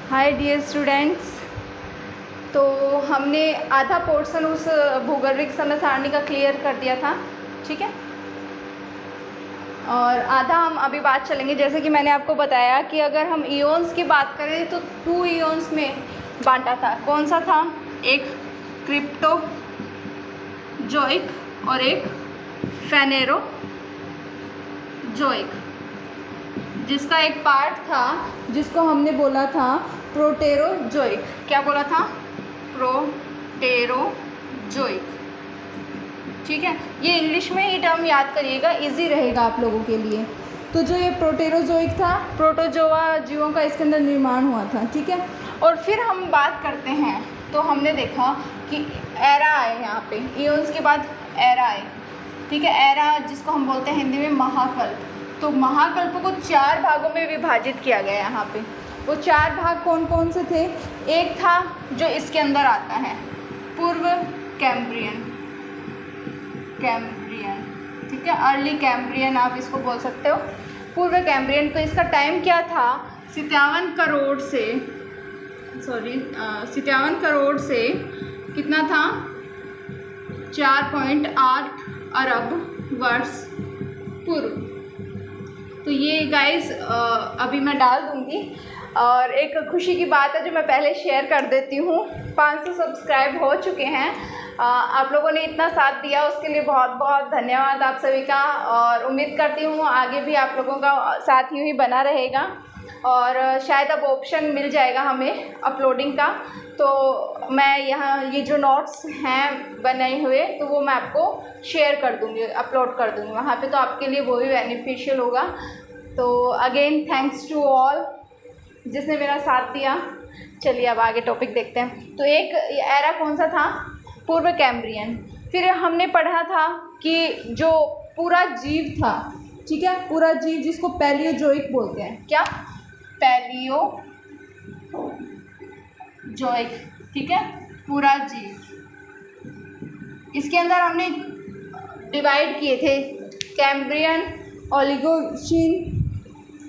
Hi dear students. तो हमने आधा पोर्शन उस भूगोलिक समय सारणी का क्लियर कर दिया था, ठीक है। और आधा हम अभी बात चलेंगे। जैसे कि मैंने आपको बताया कि अगर हम इयोन्स की बात करें तो 2 इयोन्स में बांटा था। कौन सा था? एक क्रिप्टोजोइक और एक फेनेरोजोइक, जिसका एक पार्ट था जिसको हमने बोला था प्रोटेरोजोइक। क्या बोला था? प्रोटेरोजोइक, ठीक है। ये इंग्लिश में ही टर्म याद करिएगा, इजी रहेगा आप लोगों के लिए। तो जो ये प्रोटेरोजोइक था, प्रोटोजोआ जीवों का इसके अंदर निर्माण हुआ था, ठीक है। और फिर हम बात करते हैं तो हमने देखा कि एरा आए, यहाँ पे इयोन्स के बाद एरा आए, ठीक है। एरा जिसको हम बोलते हैं हिंदी में महाकल्प। तो महाकल्प को 4 भागों में विभाजित किया गया यहाँ पे। वो 4 भाग कौन कौन से थे? एक था जो इसके अंदर आता है, पूर्व कैम्ब्रियन, ठीक है, अर्ली कैम्ब्रियन आप इसको बोल सकते हो, पूर्व कैम्ब्रियन। तो इसका टाइम क्या था? 57 करोड़ से कितना था? 4.8 अरब वर्ष पूर्व। तो ये गाइस अभी मैं डाल दूँगी। और एक खुशी की बात है जो मैं पहले शेयर कर देती हूँ, 500 सब्सक्राइब हो चुके हैं। आप लोगों ने इतना साथ दिया उसके लिए बहुत बहुत धन्यवाद आप सभी का। और उम्मीद करती हूँ आगे भी आप लोगों का साथ यूँ ही बना रहेगा। और शायद अब ऑप्शन मिल जाएगा हमें अपलोडिंग का, तो मैं यहाँ ये जो नोट्स हैं बने हुए तो वो मैं आपको शेयर कर दूँगी, अपलोड कर दूँगी वहाँ पे, तो आपके लिए वो भी बेनिफिशियल होगा। तो अगेन थैंक्स टू ऑल जिसने मेरा साथ दिया। चलिए अब आगे टॉपिक देखते हैं। तो एक एरा कौन सा था? पूर्व कैम्ब्रियन। फिर हमने पढ़ा था कि जो पूरा जीव था, ठीक है, पूरा जीव जिसको पैलियोजोइक बोलते हैं। क्या? पैलियोजोइक, ठीक है, पूरा जीव। इसके अंदर हमने डिवाइड किए थे कैम्ब्रियन, ओलिगोशीन,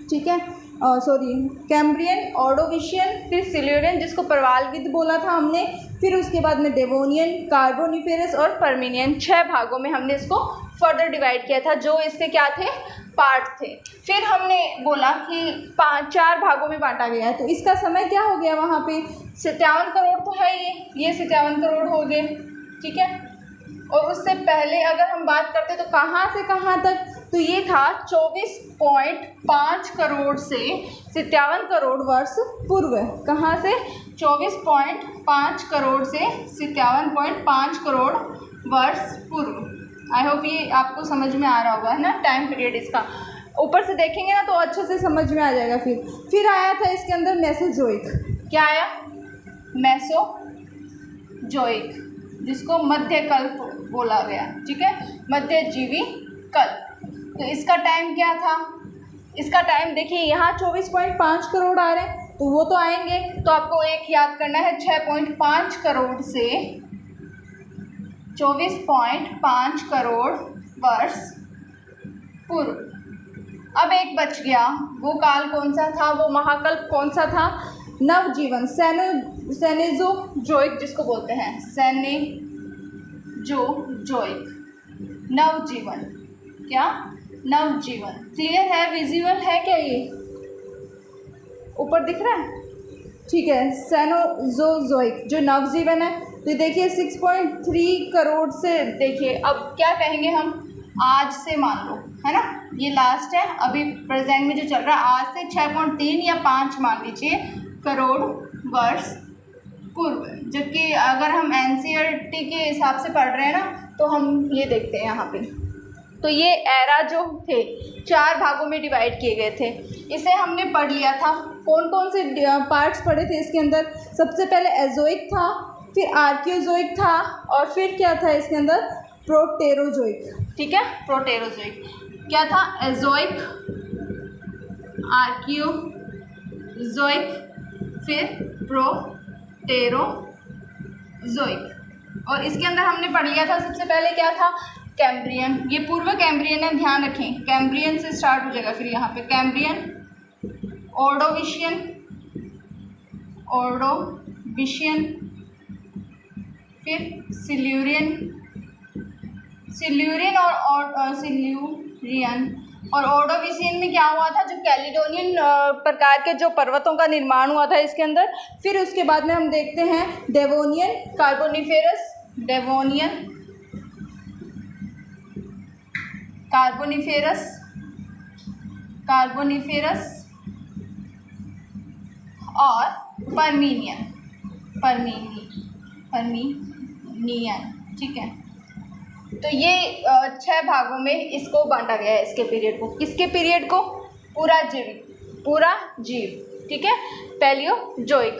ठीक है, कैम्ब्रियन, ऑर्डोविशियन, फिर सिल्यूरियन जिसको परवालविद बोला था हमने, फिर उसके बाद में डेवोनियन, कार्बोनिफेरस और पर्मिनियन। 6 भागों में हमने इसको फर्दर डिवाइड किया था, जो इसके क्या थे? पार्ट थे। फिर हमने बोला कि 4 भागों में बांटा गया है। तो इसका समय क्या हो गया वहाँ पे? 57 करोड़ तो है, ये 57 करोड़ हो गए, ठीक है। और उससे पहले अगर हम बात करते तो कहाँ से कहाँ तक? तो ये था 24.5 करोड़ से 57 करोड़ वर्ष पूर्व। कहाँ से? 24.5 करोड़ से 57.5 करोड़ वर्ष पूर्व। आई होप ये आपको समझ में आ रहा होगा, है ना, टाइम पीरियड इसका। ऊपर से देखेंगे ना तो अच्छे से समझ में आ जाएगा। फिर आया था इसके अंदर मेसोजोइक। क्या आया? मेसोजोइक, जिसको मध्यकल्प बोला गया, ठीक है, मध्यजीवी कल्प। तो इसका टाइम क्या था? इसका टाइम देखिए, यहाँ 24.5 करोड़ आ रहे हैं तो वो तो आएंगे। तो आपको एक याद करना है, 6.5 करोड़ से 24.5 करोड़ वर्ष पूर्व। अब एक बच गया, वो काल कौन सा था? वो महाकल्प कौन सा था? नवजीवन, सेनेजोजोइक जिसको बोलते हैं, सेनेजोजोइक, नवजीवन। क्या? नवजीवन। क्लियर है? विजुअल है क्या? ये ऊपर दिख रहा है, ठीक है। सेनोजोजोइक जो नवजीवन है। तो देखिए 6.3 करोड़ से, देखिए अब क्या कहेंगे हम, आज से मान लो, है ना, ये लास्ट है अभी प्रेजेंट में जो चल रहा है, आज से 6.3 या 5 मान लीजिए करोड़ वर्ष पूर्व। जबकि अगर हम एनसीईआरटी के हिसाब से पढ़ रहे हैं ना, तो हम ये देखते हैं यहाँ पे। तो ये एरा जो थे 4 भागों में डिवाइड किए गए थे। इसे हमने पढ़ लिया था। कौन कौन से पार्ट्स पढ़े थे इसके अंदर? सबसे पहले एजोइक था, फिर आर्कियोजोइक था, और फिर क्या था इसके अंदर? प्रोटेरोजोइक, ठीक है, प्रोटेरोजोइक। क्या था? एजोइक, आर्कियोजोइक, फिर प्रोटेरोजोइक। और इसके अंदर हमने पढ़ लिया था सबसे पहले क्या था? कैम्ब्रियन। ये पूर्व कैम्ब्रियन है, ध्यान रखें, कैम्ब्रियन से स्टार्ट हो जाएगा। फिर यहाँ पे कैम्ब्रियन, ऑर्डोविशियन, ऑर्डोविशियन, फिर सिल्यूरियन और ऑर्डोविशियन में क्या हुआ था, जो कैलिडोनियन प्रकार के जो पर्वतों का निर्माण हुआ था इसके अंदर। फिर उसके बाद में हम देखते हैं डेवोनियन, कार्बोनिफेरस और परमीनियन, ठीक है। तो ये 6 भागों में इसको बांटा गया है, इसके पीरियड को। किसके पीरियड को? पूरा जीव, ठीक है, पैलियोजोइक।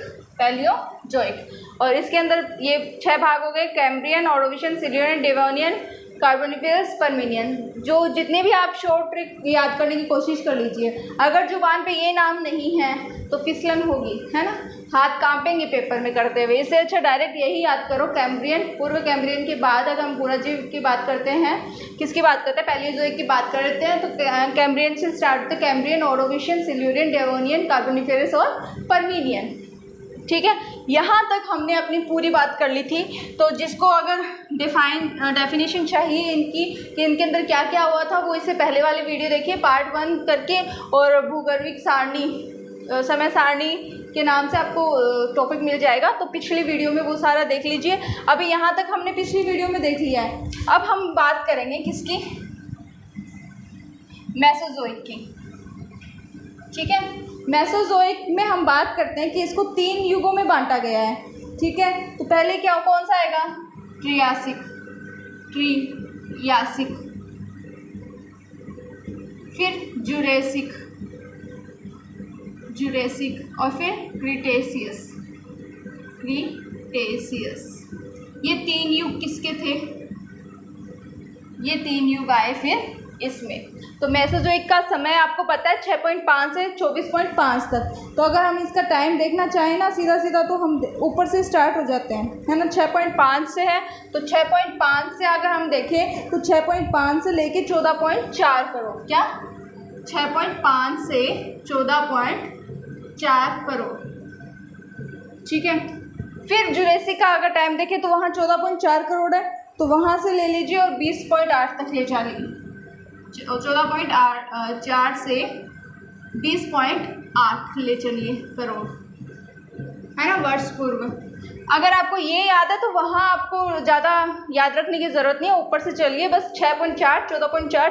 और इसके अंदर ये 6 भाग हो गए, Cambrian, Ordovician, Silurian, Devonian, Carboniferous, Permian. जो जितने भी आप शॉर्ट ट्रिक याद करने की कोशिश कर लीजिए, अगर जुबान पे ये नाम नहीं है तो फिसलन होगी, है ना, हाथ कांपेंगे पेपर में करते हुए। इससे अच्छा डायरेक्ट यही याद करो, कैम्ब्रियन, पूर्व कैम्ब्रियन के बाद अगर हम पूरा जीव की बात करते हैं, किसकी बात करते हैं, पैलियोजोइक की बात करते हैं, तो कैम्ब्रियन से स्टार्ट होते हैं, Cambrian, Ordovician, Silurian, Devonian, Carboniferous और परमीनियन, ठीक है। यहाँ तक हमने अपनी पूरी बात कर ली थी। तो जिसको अगर डेफिनेशन चाहिए इनकी कि इनके अंदर क्या क्या हुआ था, वो इससे पहले वाली वीडियो देखिए, पार्ट 1 करके, और भूगर्भिक सारणी, समय सारणी के नाम से आपको टॉपिक मिल जाएगा, तो पिछली वीडियो में वो सारा देख लीजिए। अभी यहाँ तक हमने पिछली वीडियो में देख लिया है। अब हम बात करेंगे किसकी, मेसोजोइक की, ठीक है। मेसोजोइक में हम बात करते हैं कि इसको 3 युगों में बांटा गया है, ठीक है। तो पहले कौन सा आएगा, ट्रियासिक, फिर जुरेसिक और फिर क्रीटेशियस। ये 3 युग किसके थे, ये 3 युग आए फिर इसमें। तो मेसोजोइक का समय आपको पता है 6.5 से 24.5 तक। तो अगर हम इसका टाइम देखना चाहें ना, सीधा तो हम ऊपर से स्टार्ट हो जाते हैं, है ना। 6.5 से है, तो 6.5 से अगर हम देखें तो 6.5 से लेके 14.4 करोड़, क्या 6.5 से 14.4 करोड़, ठीक है। फिर जुरेसिक का अगर टाइम देखें तो वहाँ 14.4 करोड़ है, तो वहाँ से ले लीजिए और 20.8 तक ले जाइए। 14.4 से 20.8 ले चलिए करोड़, है ना, वर्ष पूर्व। अगर आपको ये याद है तो वहाँ आपको ज़्यादा याद रखने की ज़रूरत नहीं है, ऊपर से चलिए बस 6.4, 14.4,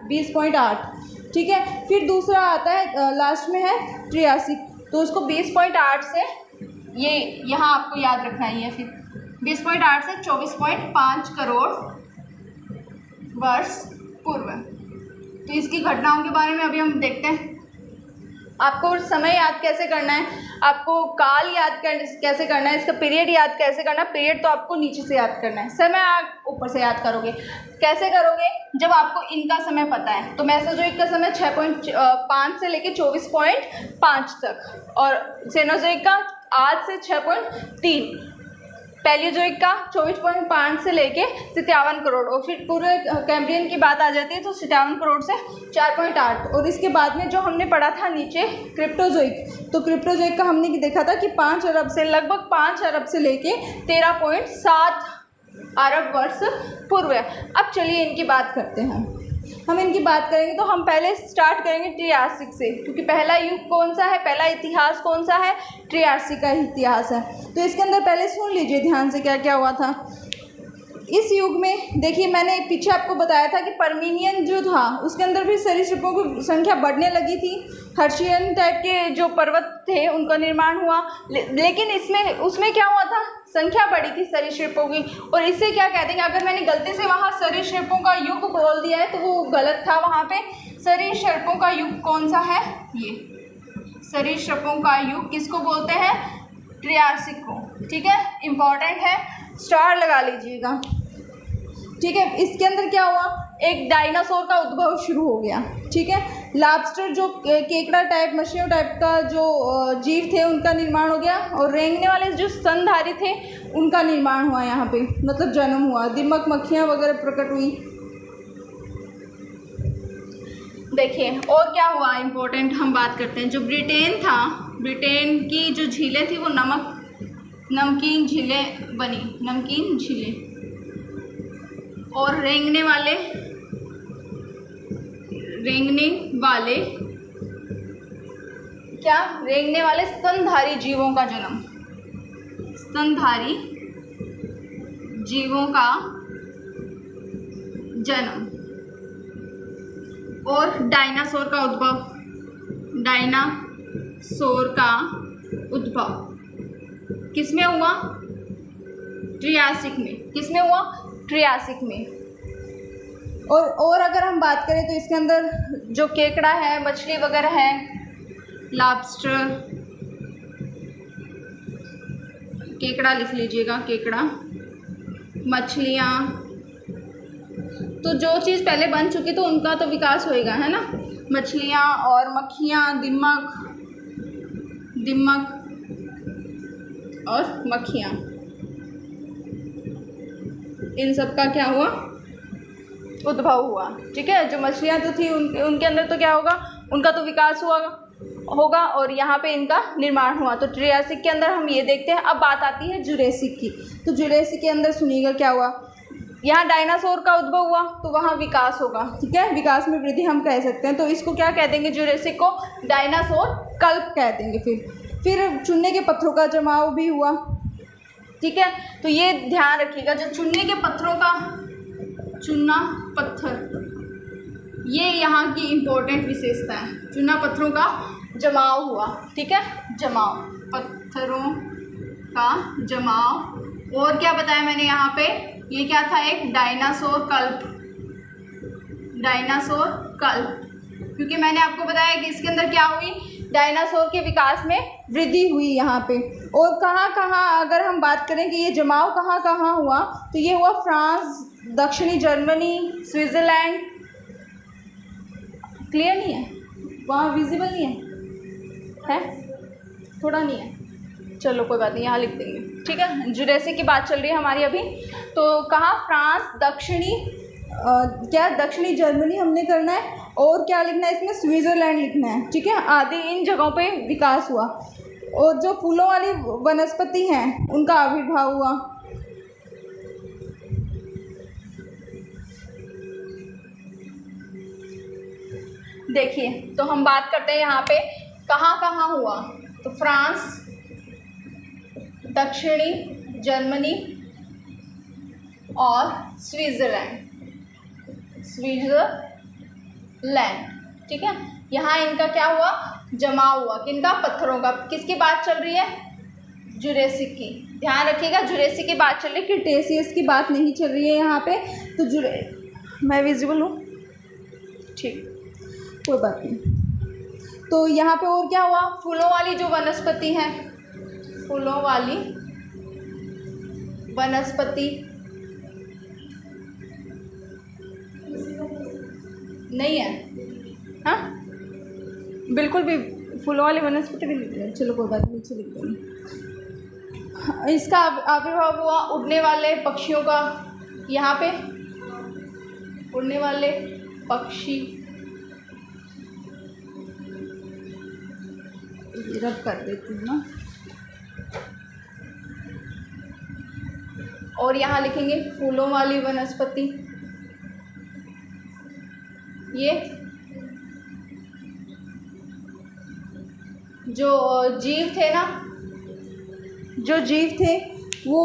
20.8, ठीक है। फिर दूसरा आता है, लास्ट में है ट्रियासिक, तो उसको 20.8 से, ये यहाँ आपको याद रखना ही है, फिर 20.8 से 24.5 करोड़ वर्ष पूर्व। तो इसकी घटनाओं के बारे में अभी हम देखते हैं। आपको समय याद कैसे करना है, आपको काल याद कैसे करना है, इसका पीरियड याद कैसे करना है। पीरियड तो आपको नीचे से याद करना है, समय आप ऊपर से याद करोगे। कैसे करोगे, जब आपको इनका समय पता है। तो मेसोजोइक का समय 6.5 से लेके 24.5 तक, और सेनोजोइक का आज से 6.3, पैलियोजोइक का 24.5 से लेके 57 करोड़, और फिर पूरे कैम्ब्रियन की बात आ जाती है तो 57 करोड़ से 4.8। और इसके बाद में जो हमने पढ़ा था नीचे क्रिप्टोजोइक, तो क्रिप्टोजोइक का हमने देखा था कि 5 अरब से लगभग 5 अरब से लेके 13.7 अरब वर्ष पूर्व। अब चलिए इनकी बात करते हैं। हम इनकी बात करेंगे तो हम पहले स्टार्ट करेंगे ट्रियासिक से, क्योंकि पहला युग कौन सा है, पहला इतिहास कौन सा है, ट्रियासिक का इतिहास है। तो इसके अंदर पहले सुन लीजिए ध्यान से क्या क्या हुआ था इस युग में। देखिए मैंने पीछे आपको बताया था कि परमीनियन जो था उसके अंदर भी सरीसृपों की संख्या बढ़ने लगी थी। हर्शियन टाइप के जो पर्वत थे उनका निर्माण हुआ, लेकिन उसमें क्या हुआ था, संख्या बढ़ी थी सरीसृपों की। और इससे क्या कहते हैं, अगर मैंने गलती से वहाँ सरीसृपों का युग बोल दिया है तो वो गलत था। वहाँ पे सरीसृपों का युग कौन सा है, ये सरीसृपों का युग किसको बोलते हैं, ट्रियासिक को, ठीक है, इम्पॉर्टेंट है, स्टार लगा लीजिएगा, ठीक है। इसके अंदर क्या हुआ, एक डायनासोर का उद्भव शुरू हो गया, ठीक है। लॉबस्टर जो केकड़ा टाइप, मछलियों टाइप का जो जीव थे उनका निर्माण हो गया, और रेंगने वाले जो स्तनधारी थे उनका निर्माण हुआ यहाँ पे, मतलब जन्म हुआ। दीमक, मक्खियाँ वगैरह प्रकट हुई। देखिए और क्या हुआ इम्पोर्टेंट हम बात करते हैं। जो ब्रिटेन था, ब्रिटेन की जो झीलें थी वो नमकीन झीलें बनी, नमकीन झीलें। और रेंगने वाले क्या, रेंगने वाले स्तनधारी जीवों का जन्म, स्तनधारी जीवों का जन्म। और डायनासोर का उद्भव, डायनासोर का उद्भव किसमें हुआ? ट्रियासिक में। किसमें हुआ? ट्रियासिक में। और अगर हम बात करें तो इसके अंदर जो केकड़ा है, मछली वगैरह है, लॉबस्टर, केकड़ा लिख लीजिएगा, केकड़ा, मछलियाँ, तो जो चीज़ पहले बन चुकी तो उनका तो विकास होएगा, है ना। मछलियाँ और मक्खियाँ, दिमक और मक्खियाँ, इन सब का क्या हुआ? उद्भव हुआ। ठीक है, जो मछलियाँ तो थी उनके अंदर तो क्या होगा? उनका तो विकास होगा और यहाँ पे इनका निर्माण हुआ। तो ट्रियासिक के अंदर हम ये देखते हैं। अब बात आती है जुरेसिक की। तो जुरेसिक के अंदर सुनिएगा क्या हुआ। यहाँ डायनासोर का उद्भव हुआ तो वहाँ विकास होगा। ठीक है, विकास में वृद्धि हम कह सकते हैं। तो इसको क्या कह देंगे? जुरेसिक को डायनासोर कल्प कह देंगे। फिर चूने के पत्थरों का जमाव भी हुआ। ठीक है, तो ये ध्यान रखिएगा, जो चूने के पत्थरों का, चूना पत्थर, ये यहाँ की इम्पोर्टेंट विशेषता है। चूना पत्थरों का जमाव हुआ। ठीक है, जमाव, पत्थरों का जमाव। और क्या बताया मैंने यहाँ पे? ये क्या था? एक डायनासोर कल्प, डायनासोर कल्प, क्योंकि मैंने आपको बताया कि इसके अंदर क्या हुई? डायनासोर के विकास में वृद्धि हुई यहाँ पे। और कहाँ अगर हम बात करें कि ये जमाव कहाँ हुआ, तो ये हुआ फ्रांस, दक्षिणी जर्मनी, स्विट्ज़रलैंड। क्लियर नहीं है? वहाँ विजिबल नहीं है? थोड़ा नहीं है, चलो कोई बात नहीं, यहाँ लिख देंगे। ठीक है, जुरेसिक की बात चल रही है हमारी अभी। तो कहाँ? फ्रांस, दक्षिणी जर्मनी हमने करना है। और क्या लिखना है इसमें? स्विट्ज़रलैंड लिखना है। ठीक है, आदि इन जगहों पे विकास हुआ। और जो फूलों वाली वनस्पति हैं उनका आविर्भाव हुआ। देखिए, तो हम बात करते हैं यहाँ पे कहाँ हुआ। तो फ्रांस, दक्षिणी जर्मनी और स्विट्ज़रलैंड। ठीक है, यहाँ इनका क्या हुआ? जमाव हुआ। किनका? पत्थरों का। किसकी बात चल रही है? जुरेसिक की। ध्यान रखिएगा, जुरेसिक की बात चल रही है, क्रिटेशियस की बात नहीं चल रही है यहाँ पे। तो मैं विजिबल हूँ? ठीक, कोई बात नहीं। तो यहाँ पे और क्या हुआ? फूलों वाली जो वनस्पति है, फूलों वाली वनस्पति नहीं है, हाँ बिल्कुल भी, फूलों वाली वनस्पति भी लिख रहे। चलो कोई बात नहीं, नीचे लिख देंगे। इसका आविर्भाव हुआ उड़ने वाले पक्षियों का। यहाँ पे उड़ने वाले पक्षी, रब कर देती हूँ ना, और यहाँ लिखेंगे फूलों वाली वनस्पति। ये जो जीव थे ना, जो जीव थे वो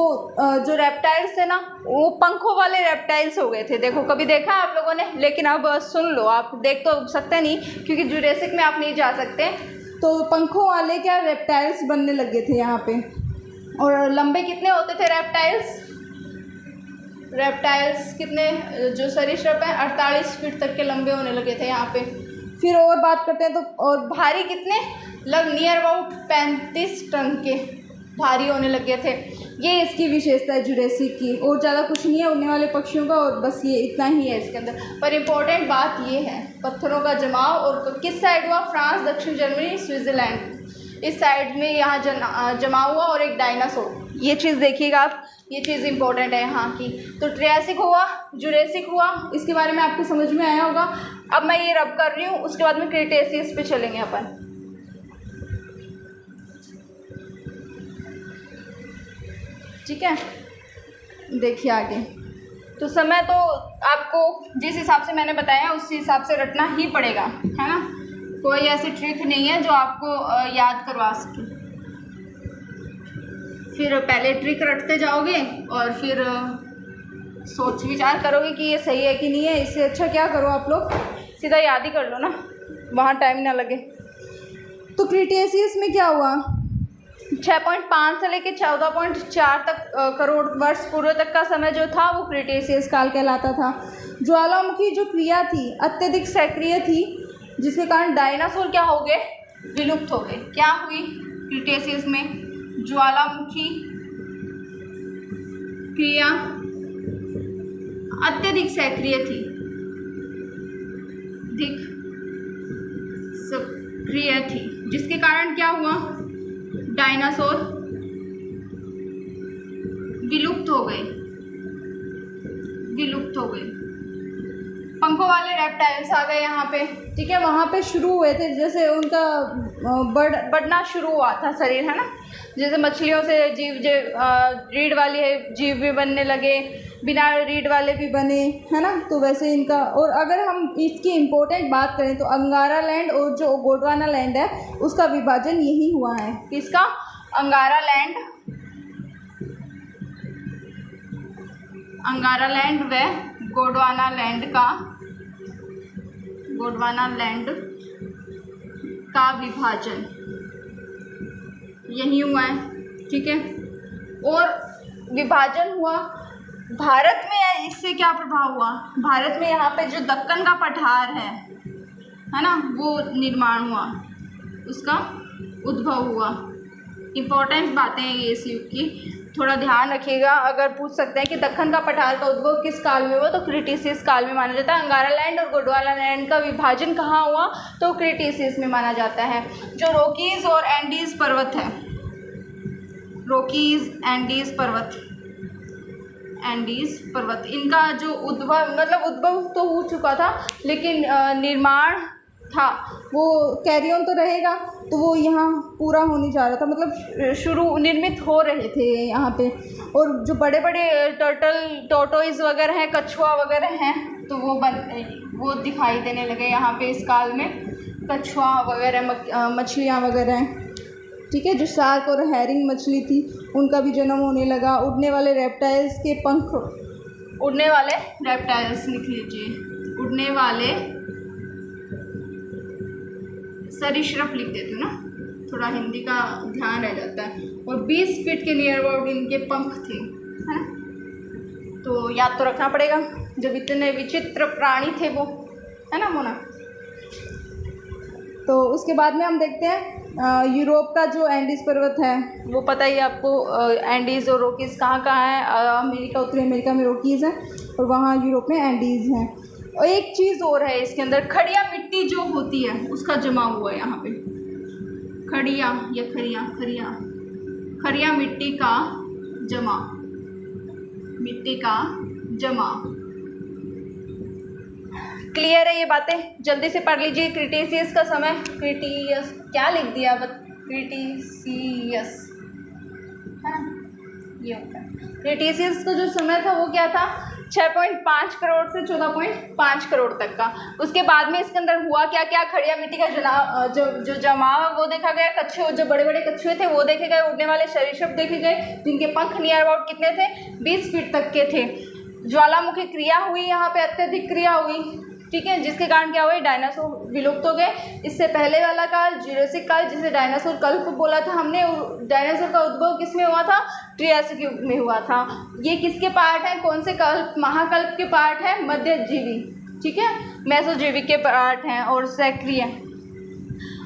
जो रेप्टाइल्स थे ना, वो पंखों वाले रेप्टाइल्स हो गए थे। देखो, कभी देखा आप लोगों ने? लेकिन अब सुन लो, आप देख तो सकते नहीं क्योंकि जुरेसिक में आप नहीं जा सकते। तो पंखों वाले क्या रेप्टाइल्स बनने लगे थे यहाँ पे। और लंबे कितने होते थे रेप्टाइल्स? रेप्टाइल्स कितने, जो सरीसृप हैं 48 फीट तक के लंबे होने लगे थे यहाँ पे। फिर और बात करते हैं तो, और भारी कितने? नियर अबाउट 35 टन के भारी होने लगे थे। ये इसकी विशेषता है जुरेसिक की, और ज़्यादा कुछ नहीं है उड़ने वाले पक्षियों का, और बस ये इतना ही है इसके अंदर। पर इम्पोर्टेंट बात ये है, पत्थरों का जमाव। और किस साइड हुआ? फ्रांस, दक्षिण जर्मनी, स्विट्ज़रलैंड, इस साइड में यहाँ जमाव हुआ। और एक डायनासोर, ये चीज़ देखिएगा आप, ये चीज़ इम्पोर्टेंट है यहाँ की। तो ट्रियासिक हुआ, जुरेसिक हुआ, इसके बारे में आपको समझ में आया होगा। अब मैं ये रब कर रही हूँ, उसके बाद में क्रिटेशियस पे चलेंगे अपन। ठीक है, देखिए आगे। तो समय तो आपको जिस हिसाब से मैंने बताया उस हिसाब से रटना ही पड़ेगा, है ना। कोई ऐसी ट्रिक नहीं है जो आपको याद करवा सके। फिर पहले ट्रिक रटते जाओगे और फिर सोच विचार करोगे कि ये सही है कि नहीं है। इससे अच्छा क्या करो आप लोग, सीधा याद ही कर लो ना, वहाँ टाइम ना लगे। तो क्रिटेशियस में क्या हुआ, 6.5 से लेकर 14.4 तक करोड़ वर्ष पूर्व तक का समय जो था वो क्रिटेशियस काल कहलाता था। ज्वालामुखी जो क्रिया थी अत्यधिक सक्रिय थी, जिसके कारण डायनासोर क्या हो गए, विलुप्त हो गए। क्या हुई क्रिटेशियस में, ज्वालामुखी क्रिया अत्यधिक सक्रिय थी, अधिक सक्रिय थी, जिसके कारण क्या हुआ, डायनासोर विलुप्त हो गए, विलुप्त हो गए। पंखों वाले रेप्टाइल्स आ गए यहाँ पे, ठीक है। वहाँ पे शुरू हुए थे, जैसे उनका बढ़ना शुरू हुआ था शरीर, है ना। जैसे मछलियों से जीव जो रीढ़ वाली है जीव भी बनने लगे, बिना रीढ़ वाले भी बने, है ना। तो वैसे इनका, और अगर हम इसकी इम्पोर्टेंट बात करें तो अंगारा लैंड और जो गोंडवाना लैंड है उसका विभाजन यही हुआ है। किसका, अंगारा लैंड, अंगारा लैंड व गोंडवाना लैंड का, गोंडवाना लैंड का विभाजन यही हुआ है, ठीक है। और विभाजन हुआ भारत में, इससे क्या प्रभाव हुआ, भारत में यहाँ पे जो दक्कन का पठार है ना, वो निर्माण हुआ, उसका उद्भव हुआ। इम्पोर्टेंट बातें हैं ये इस युग की, थोड़ा ध्यान रखिएगा। अगर पूछ सकते हैं कि दक्कन का पठार का उद्भव किस काल में हुआ, तो क्रिटेशियस काल में माना जाता है। अंगारा लैंड और गोंडवाना लैंड का विभाजन कहाँ हुआ, तो क्रिटेशियस में माना जाता है। जो रॉकीज और एंडीज पर्वत है, रॉकीज एंडीज पर्वत, एंडीज पर्वत, इनका जो उद्भव, मतलब उद्भव तो हो चुका था लेकिन निर्माण था वो कैरी ऑन तो रहेगा, तो वो यहाँ पूरा होने जा रहा था, मतलब शुरू निर्मित हो रहे थे यहाँ पे। और जो बड़े बड़े टोटोइज वगैरह हैं, कछुआ वगैरह हैं, तो वो दिखाई देने लगे यहाँ पे इस काल में। कछुआ वगैरह, मछलियाँ वगैरह हैं, ठीक है। जो शार्क और हैरिंग मछली थी उनका भी जन्म होने लगा। उड़ने वाले रेप्टाइल्स के पंख, उड़ने वाले रेप्टाइल्स लिख लीजिए, उड़ने वाले सरीसृप लिख देते हो ना, थोड़ा हिंदी का ध्यान रह जाता है। और 20 फीट के नियर अबाउट इनके पंख थे, है ना। तो याद तो रखना पड़ेगा, जब इतने विचित्र प्राणी थे वो, है ना मोना। तो उसके बाद में हम देखते हैं यूरोप का जो एंडीज पर्वत है, वो पता ही आपको, एंडीज़ और रॉकीज़ कहाँ कहाँ है। अमेरिका, उत्तरी अमेरिका में रॉकीज़ हैं और वहाँ यूरोप में एंडीज़ हैं। और एक चीज़ और है इसके अंदर, खड़िया मिट्टी जो होती है उसका जमा हुआ है यहाँ पे, खड़िया या खड़िया मिट्टी का जमा, मिट्टी का जमा। क्लियर है ये बातें, जल्दी से पढ़ लीजिए। क्रिटेशियस का समय, क्रिटियस क्या लिख दिया, क्रिटेशियस, है ना, ये होता है। क्रिटेशियस का जो समय था वो क्या था, 6.5 करोड़ से 14.5 करोड़ तक का। उसके बाद में इसके अंदर हुआ क्या क्या, खड़िया मिट्टी का जो जमाव वो देखा गया, कछुए, जो बड़े बड़े कछुए थे वो देखे गए, उड़ने वाले सरीसृप देखे गए जिनके पंख नियर अबाउट कितने थे, 20 फीट तक के थे। ज्वालामुखी क्रिया हुई, यहाँ पे अत्यधिक क्रिया हुई, ठीक है, जिसके कारण क्या हुआ, डायनासोर विलुप्त हो गए। इससे पहले वाला काल जुरासिक काल, जिसे डायनासोर कल्प बोला था हमने, डायनासोर का उद्भव किस में हुआ था, ट्रियासिक युग में हुआ था। ये किसके पार्ट हैं, कौन से कल्प, महाकल्प के पार्ट हैं, मध्यजीवी, ठीक है, मेसोजीविक के पार्ट हैं और सक्रिय।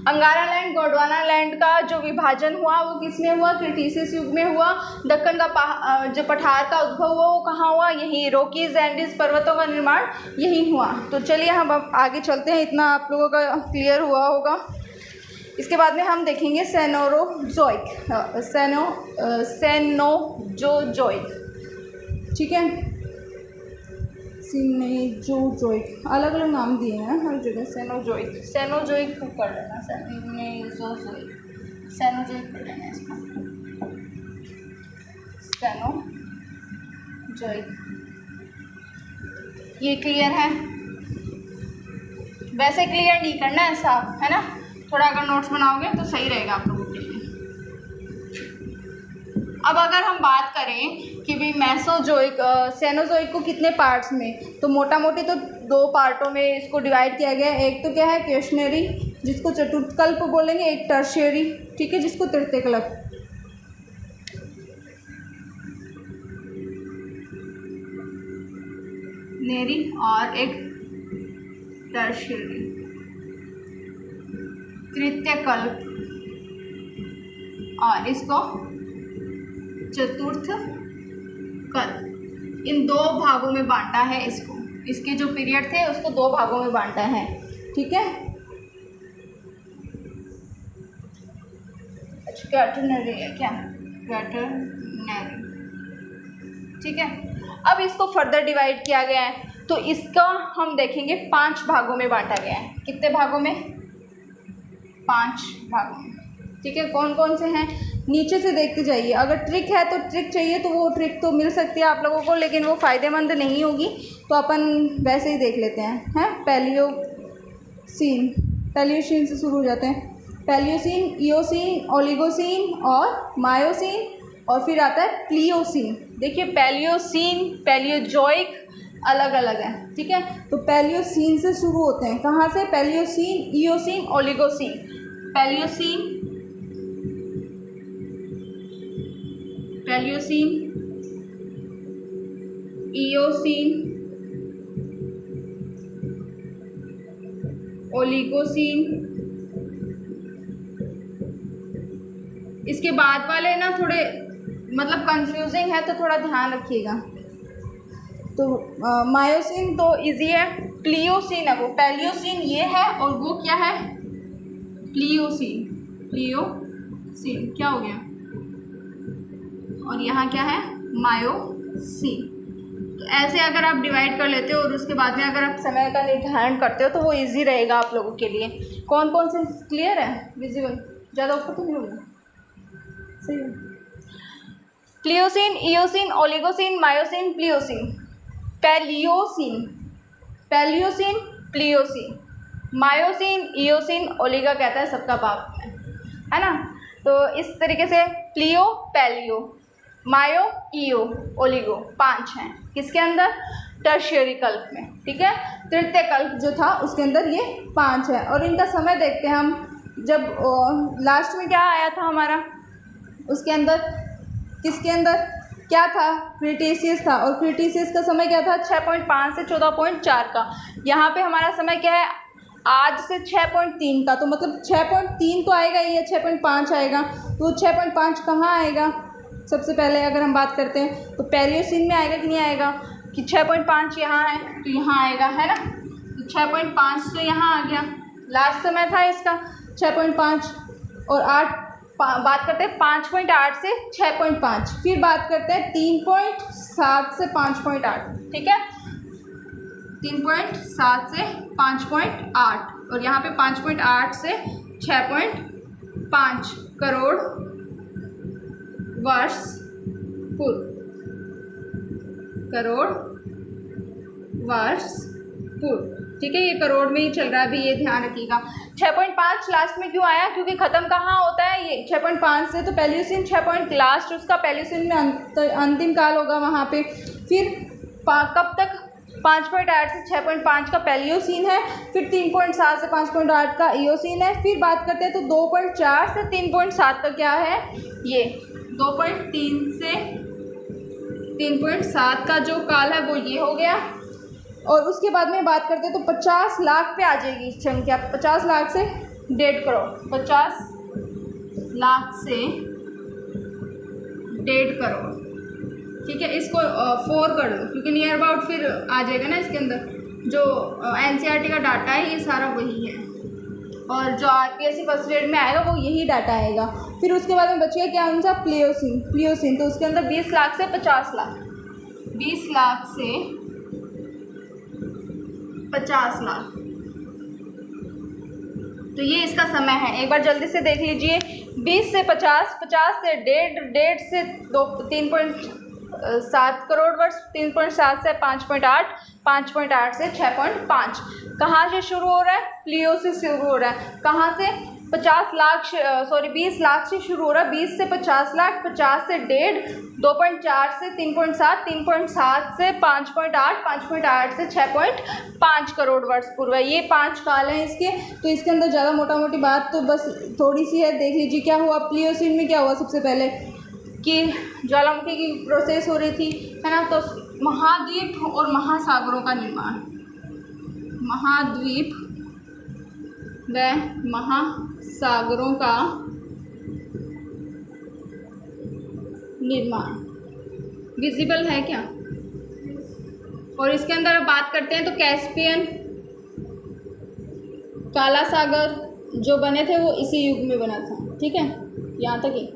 अंगारा लैंड, गोंडवाना लैंड का जो विभाजन हुआ वो किस में हुआ, क्रिटेशियस युग में हुआ। दक्कन का जो पठार का उद्भव हुआ वो कहाँ हुआ, यही रॉकीज एंडीज पर्वतों का निर्माण यही हुआ। तो चलिए हम अब आगे चलते हैं, इतना आप लोगों का क्लियर हुआ होगा। इसके बाद में हम देखेंगे सेनोरोजोइक, सेनोजोइक, ठीक है। सेनोजोइक अलग अलग नाम दिए हैं हर जगह। सेनोजोइक, सेनोजोइक को कर लेना, सेनोजोइक कर लेना इसको, सेनोजोइक। ये क्लियर है? वैसे क्लियर नहीं करना है, साफ है ना, थोड़ा अगर नोट्स बनाओगे तो सही रहेगा आप लोगों के लिए। अब अगर हम बात करें कि भाई मेसोजोइक, सेनोजोइक को कितने पार्ट्स में, तो मोटा मोटी तो 2 पार्टों में इसको डिवाइड किया गया है। एक तो क्या है क्वेशनरी, जिसको चतुर्थ कल्प बोलेंगे, एक टर्शियरी, ठीक है, जिसको तृतीय कल्प। नेरी और एक टर्शियरी, तृतीय कल्प, और इसको चतुर्थ कल्प। इन 2 भागों में बांटा है इसको, इसके जो पीरियड थे उसको 2 भागों में बांटा है, ठीक है। क्वाटरनरी है क्या, क्वाटरनरी, ठीक है। अब इसको फर्दर डिवाइड किया गया है, तो इसका हम देखेंगे 5 भागों में बांटा गया है। कितने भागों में? 5 भागों में, ठीक है। कौन कौन से हैं, नीचे से देखते जाइए। अगर ट्रिक है तो ट्रिक चाहिए तो वो ट्रिक तो मिल सकती है आप लोगों को, लेकिन वो फ़ायदेमंद नहीं होगी, तो अपन वैसे ही देख लेते हैं। पैलियोसीन, पैलियोसीन से शुरू हो जाते हैं। पैलियोसीन, इयोसीन, ओलिगोसीन और मायोसीन, और फिर आता है प्लियोसीन। देखिए पैलियोसीन, पैलियोजोइक अलग अलग है, ठीक है। तो पैलियोसीन से शुरू होते हैं, कहाँ से? Palaeocene, Eocene, Oligocene. Palaeocene, Palaeocene, Eocene, Oligocene. इसके बाद वाले ना थोड़े मतलब कंफ्यूजिंग है, तो थोड़ा ध्यान रखिएगा। तो मायोसिन तो इजी है, प्लियोसिन है वो, पैलियोसिन ये है, और वो क्या है? प्लियोसिन, प्लियोसिन क्या हो गया, और यहाँ क्या है? मायोसिन। तो ऐसे अगर आप डिवाइड कर लेते हो और उसके बाद में अगर आप समय का निर्धारण करते हो तो वो इजी रहेगा आप लोगों के लिए। कौन कौन से क्लियर है, विजिबल? ज़्यादा ऊपर तो नहीं होगा, सही है। Pliocene, Eocene, Oligocene, Miocene, Pliocene. Palaeocene, Palaeocene, Pliocene, Miocene, Eocene, ओलिगा कहता है सबका बाप है ना। तो इस तरीके से प्लियो, पैलियो, मायो, इयो, ओलिगो 5 हैं। किसके अंदर? टर्शियरी कल्प में, ठीक है। तृतीय कल्प जो था उसके अंदर ये 5 है। और इनका समय देखते हैं हम, जब लास्ट में क्या आया था हमारा, उसके अंदर किसके अंदर क्या था? क्रिटेशियस था, और क्रिटेशियस का समय क्या था? 6.5 से 14.4 का। यहाँ पे हमारा समय क्या है? आज से 6.3 का, तो मतलब 6.3 तो आएगा ही, या 6.5 आएगा। तो 6.5 कहाँ आएगा? सबसे पहले अगर हम बात करते हैं तो पैलियोसिन में आएगा कि नहीं आएगा? कि 6.5 यहाँ है तो यहाँ आएगा, है ना। तो 6.5 तो यहाँ आ गया, लास्ट समय था इसका 6.5। और 8 बात करते हैं 5.8 से 6.5, फिर बात करते हैं 3.7 से 5.8, ठीक है। 3.7 से 5.8, और यहाँ पे 5.8 से 6.5 करोड़ वर्ष पूर्व, करोड़ वर्ष पूर्व, ठीक है। ये करोड़ में ही चल रहा है अभी, ये ध्यान रखिएगा। 6.5 लास्ट में क्यों आया? क्योंकि ख़त्म कहाँ होता है ये 6.5 से, तो पैलियोसिन 6 लास्ट उसका पैलियोसिन में अंतिम काल होगा वहाँ पे। फिर कब तक? 5.8 से 6.5 का पैलियोसिन है, फिर 3.7 से 5.8 का इयोसिन है। फिर बात करते हैं तो 2.4 से 3.7 का क्या है? ये 2.3 से 3.7 का जो काल है वो ये हो गया। और उसके बाद में बात करते हैं तो 50 लाख पे आ जाएगी संख्या, 50 लाख से 1.5 करोड़, 50 लाख से 1.5 करोड़, ठीक है। इसको 4 कर दो, क्योंकि नियर अबाउट फिर आ जाएगा ना इसके अंदर। जो NCERT का डाटा है ये सारा वही है, और जो आरपीएससी फर्स्ट ग्रेड में आएगा वो यही डाटा आएगा। फिर उसके बाद में बचेगा क्या उनका प्लियोसिन। तो उसके अंदर 20 लाख से 50 लाख, 20 लाख से 50 लाख। तो ये इसका समय है, एक बार जल्दी से देख लीजिए। 20 से 50, 50 से 1.5 से 3.7 करोड़ वर्ष, 3.7 से 5.8, 5.8 से 6.5। कहाँ से शुरू हो रहा है? प्लियो से शुरू हो रहा है। कहाँ से? 20 लाख से शुरू हो रहा है। 20 से 50 लाख, 50 से 1.5, 2.4 से 3.7, 3.7 से 5.8, 5.8 से 6.5 करोड़ वर्ष पूर्व। ये 5 काल हैं इसके। तो इसके अंदर ज़्यादा मोटा मोटी बात तो बस थोड़ी सी है, देख लीजिए क्या हुआ। प्लियोसिन में क्या हुआ? सबसे पहले कि ज्वालामुखी की प्रोसेस हो रही थी, है ना। तो महाद्वीप और महासागरों का निर्माण, महाद्वीप व महासागरों का निर्माण विजिबल है क्या? और इसके अंदर अब बात करते हैं तो कैस्पियन, काला सागर जो बने थे वो इसी युग में बना था, ठीक है। यहाँ तक ही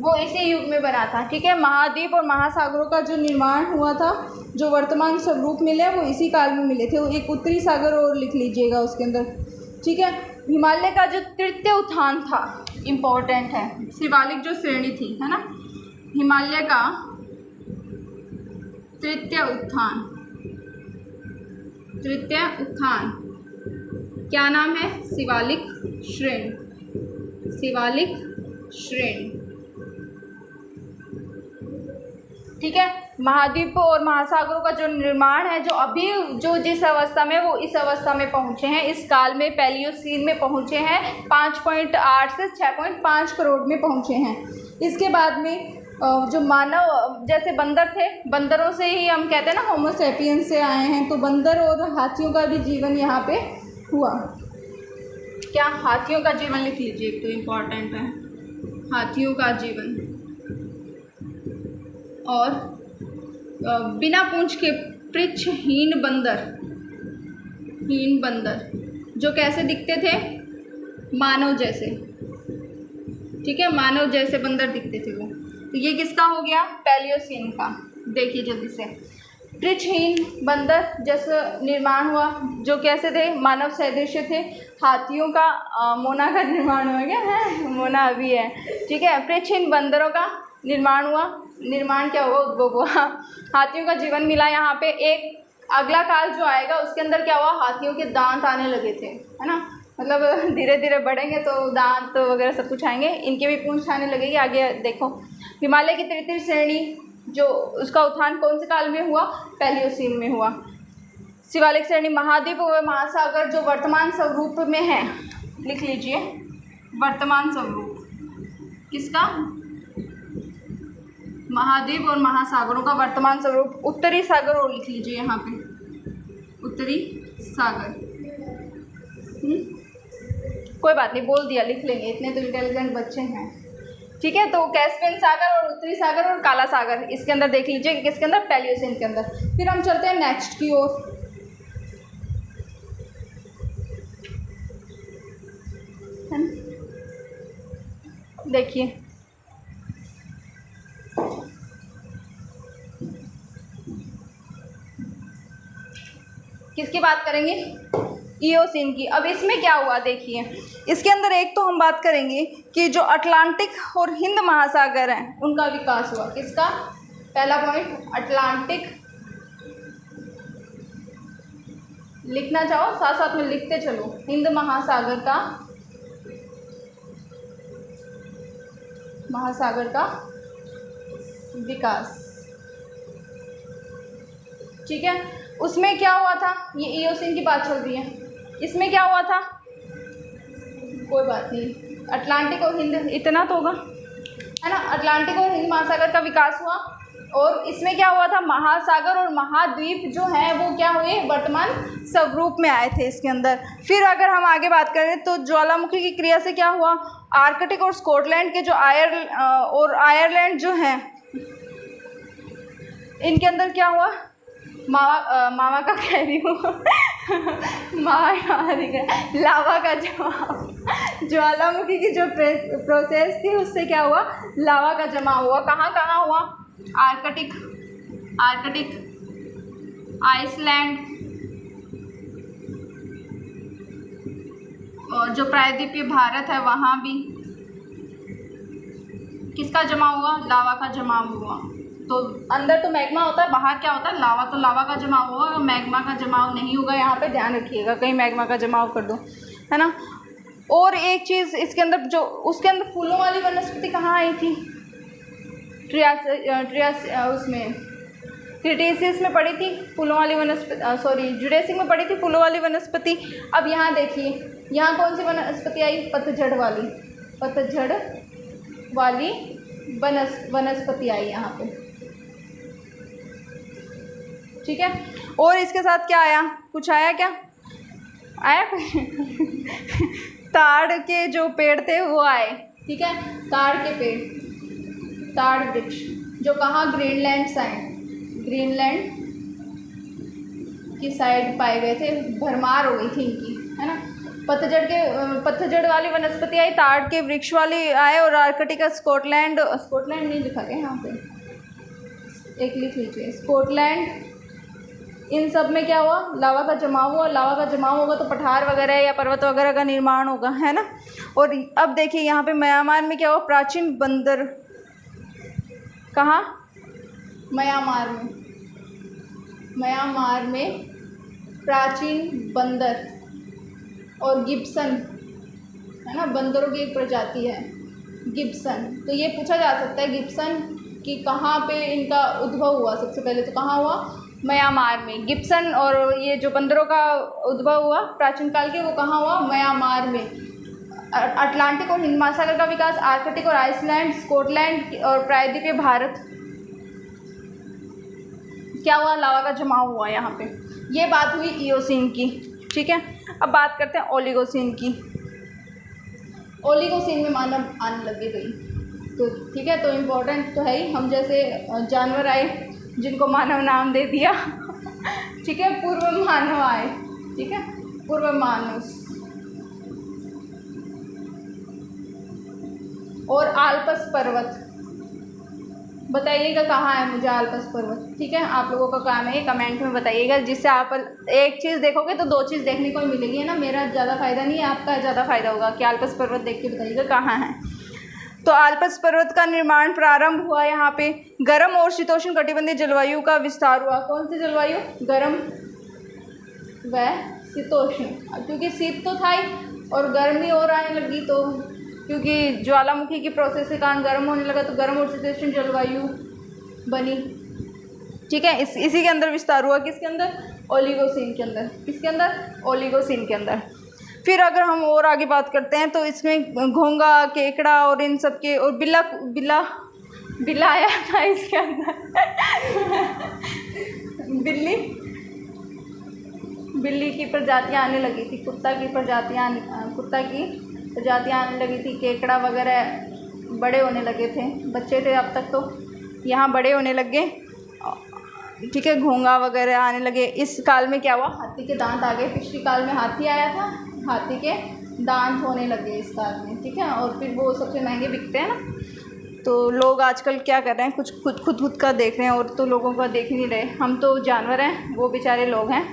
वो इसी युग में बना था, ठीक है। महाद्वीप और महासागरों का जो निर्माण हुआ था, जो वर्तमान स्वरूप मिले वो इसी काल में मिले थे। वो एक उत्तरी सागर और लिख लीजिएगा उसके अंदर, ठीक है। हिमालय का जो तृतीय उत्थान था, इम्पोर्टेंट है, शिवालिक जो श्रेणी थी, है ना। हिमालय का तृतीय उत्थान, तृतीय उत्थान क्या नाम है? शिवालिक श्रेणी, शिवालिक श्रेणी, ठीक है। महाद्वीप और महासागरों का जो निर्माण है, जो अभी जो जिस अवस्था में वो इस अवस्था में पहुंचे हैं, इस काल में पैलियोसीन में पहुंचे हैं, 5.8 से 6.5 करोड़ में पहुंचे हैं। इसके बाद में जो मानव जैसे बंदर थे, बंदरों से ही हम कहते हैं ना होमो सैपियंस से आए हैं, तो बंदर और हाथियों का भी जीवन यहाँ पे हुआ। क्या? हाथियों का जीवन लिख लीजिए, एक तो इम्पॉर्टेंट है हाथियों का जीवन। और बिना पूंछ के पृच्छहीन बंदर, हीन बंदर जो कैसे दिखते थे? मानव जैसे, ठीक है, मानव जैसे बंदर दिखते थे वो। तो ये किसका हो गया? पैलियोसीन का। देखिए जल्दी से, पृच्छहीन बंदर जैसे निर्माण हुआ, जो कैसे थे? मानव सदृश थे। हाथियों का मोना का निर्माण हो गया है, मोना अभी है, ठीक है। पृच्छहीन बंदरों का निर्माण हुआ, निर्माण क्या हुआ? उद्भव हुआ। हाथियों का जीवन मिला यहाँ पे। एक अगला काल जो आएगा उसके अंदर क्या हुआ? हाथियों के दांत आने लगे थे, है ना। मतलब धीरे धीरे बढ़ेंगे तो दांत वगैरह सब कुछ आएंगे, इनके भी पूंछ आने लगेगी। आगे देखो, हिमालय की तृतीय श्रेणी जो उसका उत्थान कौन से काल में हुआ? पैलियोसीन में हुआ। शिवालिक श्रेणी, महाद्वीप व महासागर जो वर्तमान स्वरूप में है, लिख लीजिए वर्तमान स्वरूप किसका? महाद्वीप और महासागरों का वर्तमान स्वरूप। उत्तरी सागर और लिख लीजिए यहाँ पे, उत्तरी सागर। कोई बात नहीं, बोल दिया, लिख लेंगे, इतने तो इंटेलिजेंट बच्चे हैं, ठीक है। तो कैस्पियन सागर और उत्तरी सागर और काला सागर इसके अंदर देख लीजिए कि किसके अंदर? पैलियोसीन के अंदर। फिर हम चलते हैं नेक्स्ट की ओर। देखिए किसकी बात करेंगे? इयोसीन की। अब इसमें क्या हुआ देखिए, इसके अंदर एक तो हम बात करेंगे कि जो अटलांटिक और हिंद महासागर हैं उनका विकास हुआ। किसका? पहला पॉइंट अटलांटिक, लिखना चाहो साथ साथ में लिखते चलो, हिंद महासागर का, महासागर का विकास, ठीक है। उसमें क्या हुआ था? ये इयोसीन की बात चल रही है, इसमें क्या हुआ था? कोई बात नहीं, अटलांटिक और हिंद इतना तो होगा, है ना। अटलांटिक और हिंद महासागर का विकास हुआ। और इसमें क्या हुआ था? महासागर और महाद्वीप जो हैं वो क्या हुए? वर्तमान स्वरूप में आए थे इसके अंदर। फिर अगर हम आगे बात करें तो ज्वालामुखी की क्रिया से क्या हुआ? आर्कटिक और स्कॉटलैंड के जो आयरलैंड जो हैं इनके अंदर क्या हुआ? मावा का कह रही हूँ लावा का जमाव, ज्वालामुखी की जो प्रोसेस थी उससे क्या हुआ, लावा का जमाव हुआ। कहाँ कहाँ हुआ, आर्कटिक, आइसलैंड, और जो प्रायद्वीपीय भारत है वहाँ भी किसका जमाव हुआ, लावा का जमाव हुआ। तो अंदर तो मैग्मा होता है, बाहर क्या होता है, लावा। तो लावा का जमाव होगा, मैग्मा का जमाव नहीं होगा। यहाँ पे ध्यान रखिएगा, कहीं मैग्मा का जमाव कर दो, है ना। और एक चीज़ इसके अंदर, जो उसके अंदर फूलों वाली वनस्पति कहाँ आई थी, उसमें क्रिटेशियस में पड़ी थी फूलों वाली वनस्पति, सॉरी जुरेसिक में पड़ी थी फूलों वाली वनस्पति। अब यहाँ देखिए, यहाँ कौन सी वनस्पति आई, पतझड़ वाली वनस्पति आई यहाँ पे, ठीक है। और इसके साथ क्या आया, कुछ आया क्या, आया कुछ ताड़ के जो पेड़ थे वो आए, ठीक है। ताड़ के पेड़, ताड़ वृक्ष जो कहाँ, ग्रीनलैंड साइड, ग्रीनलैंड की साइड पाए गए थे। भरमार हो गई थी इनकी, है ना। पतझड़ वाली वनस्पति आई, ताड़ के वृक्ष वाली आए, और आर्कटिका, स्कॉटलैंड नहीं लिखा गया यहाँ पे, एक लिख लीजिए, स्कॉटलैंड। इन सब में क्या हुआ, लावा का जमाव हुआ। लावा का जमाव होगा तो पठार वगैरह या पर्वत वगैरह का निर्माण होगा, है ना। और अब देखिए यहाँ पे म्यांमार में क्या हुआ, प्राचीन बंदर, कहाँ, म्यांमार में प्राचीन बंदर और गिब्सन, है ना, बंदरों की एक प्रजाति है गिब्सन। तो ये पूछा जा सकता है गिब्सन कि कहाँ पे इनका उद्भव हुआ, सबसे पहले तो कहाँ हुआ, म्यांमार में। गिब्सन और ये जो बंदरों का उद्भव हुआ प्राचीन काल के, वो कहाँ हुआ, म्यांमार में। अटलांटिक और हिंद महासागर का विकास, आर्कटिक और आइसलैंड, स्कॉटलैंड और प्रायद्वीपीय भारत, क्या हुआ, लावा का जमाव हुआ यहाँ पे। ये बात हुई इयोसीन की, ठीक है। अब बात करते हैं ओलिगोसीन की। ओलिगोसीन में मानव आने लगे गई, तो ठीक है। तो इम्पोर्टेंट तो है ही, हम जैसे जानवर आए जिनको मानव नाम दे दिया ठीक है। पूर्व मानव आए, ठीक है, पूर्व मानव। और आल्पस पर्वत, बताइएगा कहाँ है मुझे आल्पस पर्वत, ठीक है। आप लोगों का काम है ये कमेंट में बताइएगा, जिससे आप एक चीज़ देखोगे तो दो चीज़ देखने को मिलेगी, है ना। मेरा ज़्यादा फ़ायदा नहीं है, आपका ज़्यादा फ़ायदा होगा कि आल्पस पर्वत देख के बताइएगा कहाँ है। तो आल्पस पर्वत का निर्माण प्रारंभ हुआ यहाँ पे। गर्म और शीतोष्ण कटिबंधीय जलवायु का विस्तार हुआ। कौन सी जलवायु, गर्म व शीतोष्ण, क्योंकि शीत तो था ही और गर्मी और आने लगी, तो क्योंकि ज्वालामुखी की प्रोसेस के कारण गर्म होने लगा, तो गर्म और शीतोष्ण जलवायु बनी, ठीक है। इसी के अंदर विस्तार हुआ, किसके अंदर, ओलिगोसीन के अंदर। किसके अंदर, ओलिगोसीन के अंदर। फिर अगर हम और आगे बात करते हैं तो इसमें घोंगा, केकड़ा और इन सब के, और बिल्ला आया था इसके अंदर बिल्ली की प्रजातियाँ आने लगी थी, कुत्ता की प्रजातियाँ आने लगी थी। केकड़ा वगैरह बड़े होने लगे थे, बच्चे थे अब तक, तो यहाँ बड़े होने लगे, ठीक है। घोंगा वगैरह आने लगे। इस काल में क्या हुआ, हाथी के दांत आ गए। पिछले काल में हाथी आया था, हाथी के दांत होने लगे इस काल में, ठीक है। और फिर वो सबसे महंगे बिकते हैं ना। तो लोग आजकल क्या कर रहे हैं, कुछ खुद का देख रहे हैं, और तो लोगों का देख ही नहीं रहे। हम तो जानवर हैं, वो बेचारे लोग हैं,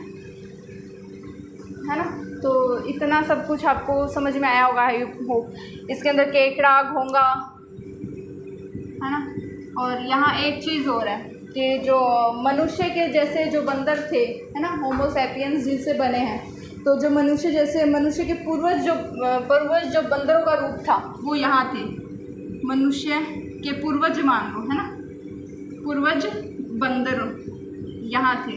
है ना। तो इतना सब कुछ आपको समझ में आया होगा, आई होप। इसके अंदर केकड़ा, घोंगा, है ना। और यहाँ एक चीज़ और है कि जो मनुष्य के जैसे जो बंदर थे, है ना, होमो सैपियंस जिनसे बने हैं, तो जो मनुष्य के पूर्वज जो बंदरों का रूप था वो यहाँ थे। मनुष्य के पूर्वज मान लो, है ना, पूर्वज बंदर यहाँ थे।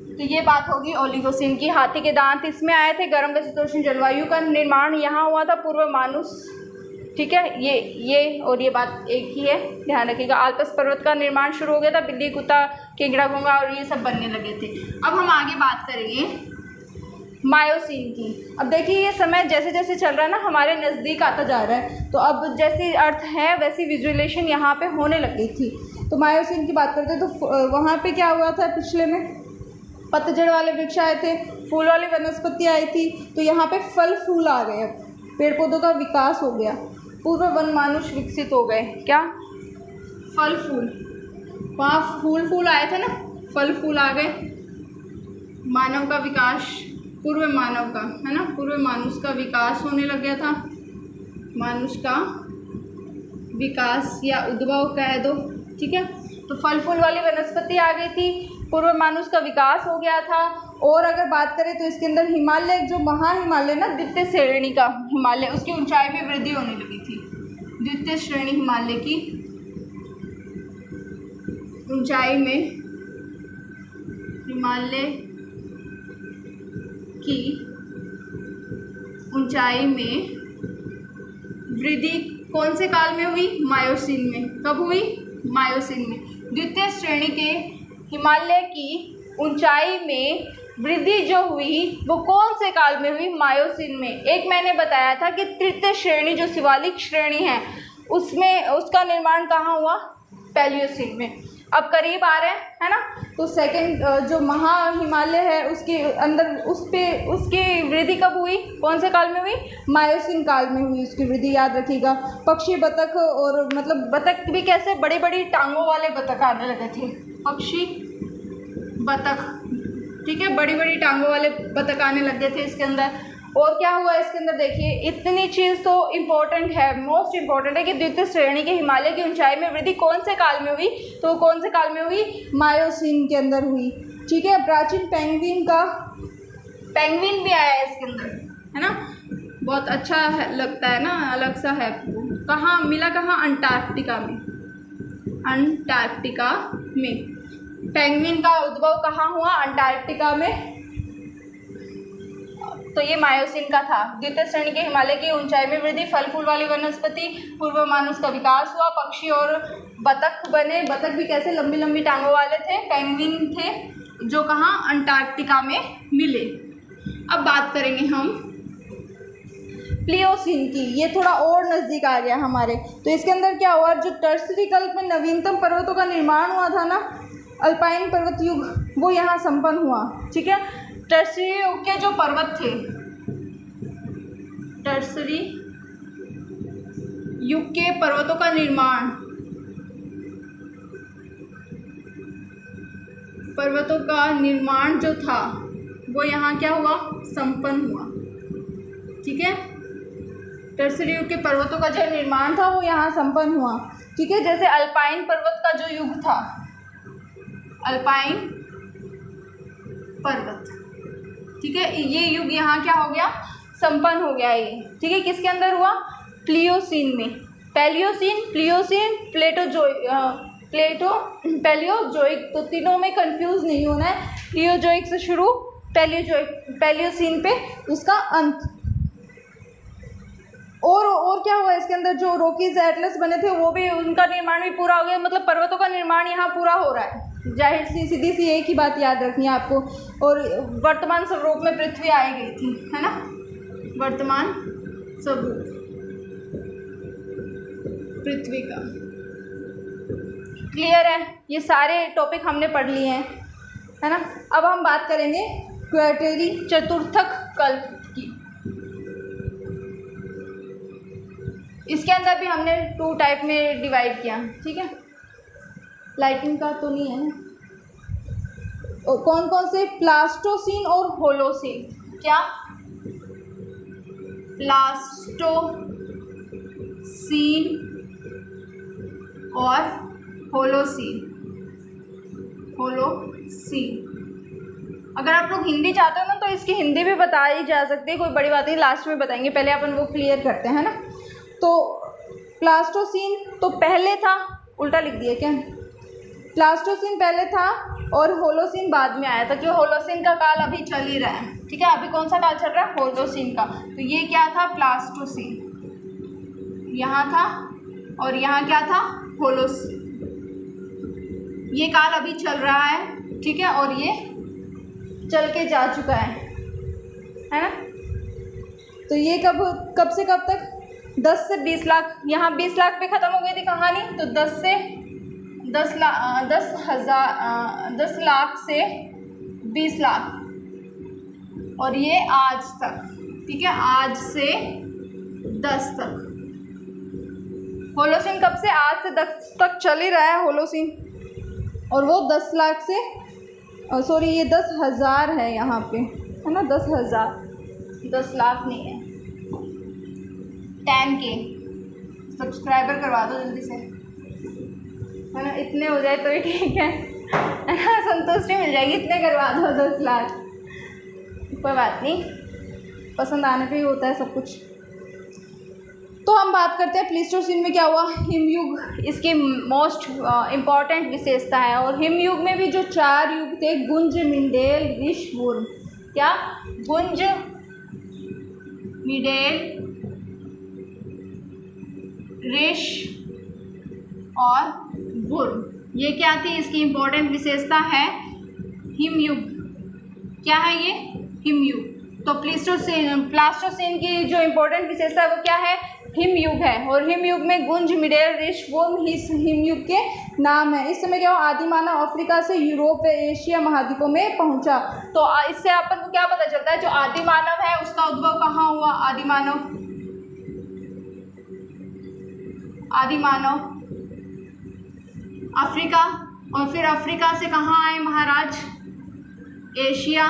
तो ये बात होगी ओलिगोसीन की। हाथी के दांत इसमें आए थे। गर्म व शीतोष्ण जलवायु का निर्माण यहाँ हुआ था, पूर्व मानुष, ठीक है। ये और ये बात एक ही है, ध्यान रखिएगा। आल्पस पर्वत का निर्माण शुरू हो गया था, बिल्ली, कुत्ता, केकड़ा, घोंगा और ये सब बनने लगे थे। अब हम आगे बात करेंगे मायोसीन की। अब देखिए ये समय जैसे जैसे चल रहा है ना, हमारे नज़दीक आता जा रहा है। तो अब जैसी अर्थ है वैसी विजुअलेशन यहाँ पे होने लग गई थी। तो मायोसीन की बात करते हैं तो वहाँ पे क्या हुआ था पिछले में, पतझड़ वाले वृक्ष आए थे, फूल वाली वनस्पति आई थी, तो यहाँ पे फल फूल आ गए, पेड़ पौधों का विकास हो गया, पूर्व वन मानुष विकसित हो गए। क्या? फल फूल, वहाँ फूल फूल आए थे ना, फल फूल आ गए। मानव का विकास, पूर्व मानव का, है ना, पूर्व मानुष का विकास होने लग गया था, मानुष का विकास या उद्भव कह दो, ठीक है। तो फल फूल वाली वनस्पति आ गई थी, पूर्व मानुष का विकास हो गया था। और अगर बात करें तो इसके अंदर हिमालय, जो महाहिमालय ना, द्वितीय श्रेणी का हिमालय, उसकी ऊंचाई में वृद्धि होने लगी थी। द्वितीय श्रेणी हिमालय की ऊंचाई में, हिमालय की ऊंचाई में वृद्धि कौन से काल में हुई? मायोसीन में। कब हुई? मायोसीन में। द्वितीय श्रेणी के हिमालय की ऊंचाई में वृद्धि जो हुई वो कौन से काल में हुई? मायोसीन में। एक मैंने बताया था कि तृतीय श्रेणी जो शिवालिक श्रेणी है उसमें उसका निर्माण कहाँ हुआ? पैलियोसीन में। अब करीब आ रहे हैं, है ना। तो सेकंड जो महाहिमालय है उसके अंदर उसकी वृद्धि कब हुई? कौन से काल में हुई? मायोसीन काल में हुई उसकी वृद्धि, याद रखिएगा। पक्षी, बतख, और मतलब बतख भी कैसे, बड़ी बड़ी टांगों वाले बतख आने लगे थे। पक्षी, बतख, ठीक है, बड़ी बड़ी टांगों वाले बतख आने लगे थे इसके अंदर। और क्या हुआ इसके अंदर? देखिए, इतनी चीज़ तो इम्पोर्टेंट है, मोस्ट इम्पोर्टेंट है कि द्वितीय श्रेणी के हिमालय की ऊंचाई में वृद्धि कौन से काल में हुई? तो कौन से काल में हुई? मायोसीन के अंदर हुई, ठीक है। प्राचीन पेंगुइन भी आया है इसके अंदर, है ना, बहुत अच्छा लगता है ना, अलग सा है। कहाँ मिला? कहाँ? अंटार्कटिका में। अंटार्कटिका में पेंगुइन का उद्भव कहाँ हुआ? अंटार्कटिका में। तो ये मायोसीन का था। द्वितीय श्रेणी के हिमालय की ऊंचाई में वृद्धि, फल फूल वाली वनस्पति, पूर्व मानुष का विकास हुआ, पक्षी और बतख बने। बतख भी कैसे? लंबी लंबी टांगों वाले थे, पेंगुइन थे, जो कहाँ? अंटार्कटिका में मिले। अब बात करेंगे हम प्लियोसीन की। ये थोड़ा और नज़दीक आ गया हमारे। तो इसके अंदर क्या हुआ? जो टर्सरी कल्प में नवीनतम पर्वतों का निर्माण हुआ था ना, अल्पाइन पर्वत युग, वो यहाँ संपन्न हुआ, ठीक है। टर्सरी युग के जो पर्वत थे, टर्सरी युग के पर्वतों का निर्माण, पर्वतों का निर्माण जो था वो यहाँ क्या हुआ? संपन्न हुआ, ठीक है। टर्सरी युग के पर्वतों का जो निर्माण था वो यहाँ संपन्न हुआ, ठीक है। जैसे अल्पाइन पर्वत का जो युग था, अल्पाइन पर्वत, ठीक है, ये युग यहाँ क्या हो गया? संपन्न हो गया ये, ठीक है। किसके अंदर हुआ? प्लियोसीन में। पैलियोसीन, प्लियोसीन, पैलियोजोइक, तो तीनों में कंफ्यूज नहीं होना है। प्लियोजोइक से शुरू, पैलियोसीन पे उसका अंत। और क्या हुआ इसके अंदर? जो रॉकीज एटलस बने थे वो भी, उनका निर्माण भी पूरा हो गया। मतलब पर्वतों का निर्माण यहाँ पूरा हो रहा है। जाहिर सी सीधी सी एक ही बात याद रखनी है आपको। और वर्तमान स्वरूप में पृथ्वी आई गई थी, है ना, वर्तमान स्वरूप पृथ्वी का। क्लियर है? ये सारे टॉपिक हमने पढ़ लिए हैं, है ना। अब हम बात करेंगे क्वार्टरी चतुर्थक कल्प की। इसके अंदर भी हमने 2 टाइप में डिवाइड किया, ठीक है। लाइटिंग का तो नहीं है ना। और कौन कौन से? प्लास्टोसीन और होलोसीन। क्या? प्लास्टोसीन और होलोसीन। अगर आप लोग हिंदी चाहते हो ना तो इसकी हिंदी भी बताई जा सकती है, कोई बड़ी बात नहीं, लास्ट में बताएंगे, पहले अपन वो क्लियर करते हैं ना। तो प्लास्टोसीन तो पहले था, उल्टा लिख दिया क्या? प्लास्टोसीन पहले था और होलोसीन बाद में आया था, क्योंकि होलोसीन का काल अभी चल ही रहा है, ठीक है। अभी कौन सा काल चल रहा है? होलोसीन का। तो ये क्या था? प्लास्टोसीन यहाँ था और यहाँ क्या था? होलोसीन। ये काल अभी चल रहा है, ठीक है, और ये चल के जा चुका है ना। तो ये कब से कब तक? 10 से 20 लाख। यहाँ 20 लाख पे ख़त्म हो गई थी कहानी, तो 10 लाख से 20 लाख, और ये आज तक, ठीक है, आज से 10 तक। होलोसिन कब से? आज से 10 तक चल ही रहा है होलोसिन, और वो 10 लाख से सॉरी ये 10,000 है यहाँ पे, है ना, 10,000, 10 लाख नहीं है। 10K सब्सक्राइबर करवा दो जल्दी से, है ना, इतने हो जाए तो ही ठीक है ना, संतुष्टि मिल जाएगी, इतने करवा दो 10 लाख, कोई बात नहीं, पसंद आने पे ही होता है सब कुछ। तो हम बात करते हैं प्लीस्टोसीन में क्या हुआ। हिमयुग इसकी मोस्ट इम्पॉर्टेंट विशेषता है, और हिमयुग में भी जो 4 युग थे, गुंज, मिंडेल, ऋष, वुर्म। क्या? गुंज, मिडेल, ऋष और वुर्म, ये क्या थी? इसकी इम्पोर्टेंट विशेषता है हिमयुग। क्या है ये? हिमयुग। तो प्लास्टोसीन की जो इम्पोर्टेंट विशेषता है वो क्या है? हिमयुग है, और हिमयुग में गुंज, मिडेल, ऋष, वुर्म इस हिमयुग के नाम है। इस समय क्या हुआ? आदिमानव अफ्रीका से यूरोप व एशिया महाद्वीपों में पहुंचा। तो इससे अपन को क्या पता चलता है? जो आदिमानव है उसका उद्भव कहाँ हुआ? आदिमानव अफ्रीका, और फिर अफ्रीका से कहाँ आए महाराज? एशिया